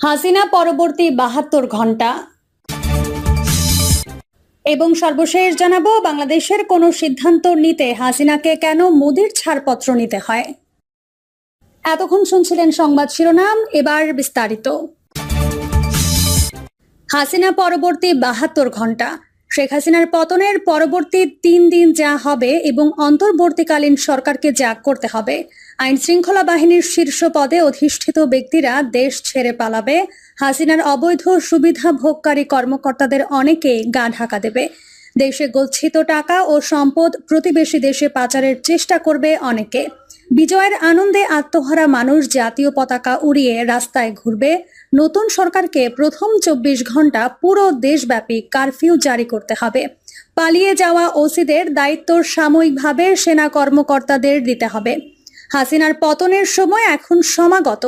হাসিনা পরবর্তী ৭২ ঘন্টা এবং সর্বশেষ জানাবো বাংলাদেশের কোনো সিদ্ধান্ত নিতে হাসিনাকে কেন মোদির ছাড়পত্র নিতে হয়। এতক্ষণ শুনছিলেন সংবাদ শিরোনাম, এবার বিস্তারিত। হাসিনা পরবর্তী ৭২ ঘন্টা। শেখ হাসিনার পতনের পরবর্তী ৩ দিন যা হবে এবং অন্তর্বর্তীকালীন সরকারকে যা করতে হবে। আইন শৃঙ্খলা বাহিনীর শীর্ষ পদে অধিষ্ঠিত ব্যক্তিরা দেশ ছেড়ে পালাবে। হাসিনার অবৈধ সুবিধা ভোগকারী কর্মকর্তাদের অনেকেই গা ঢাকা দেবে। দেশে গচ্ছিত টাকা ও সম্পদ প্রতিবেশী দেশে পাচারের চেষ্টা করবে অনেকে। বিজয়ের আনন্দে আত্মহারা মানুষ জাতীয় পতাকা উড়িয়ে রাস্তায় ঘুরবে। নতুন সরকারকে প্রথম ২৪ ঘন্টা পুরো দেশব্যাপী কারফিউ জারি করতে হবে। পালিয়ে যাওয়া ওসিদের দায়িত্ব সাময়িকভাবে সেনা কর্মকর্তাদের দিতে হবে। হাসিনার পতনের সময় এখন সমাগত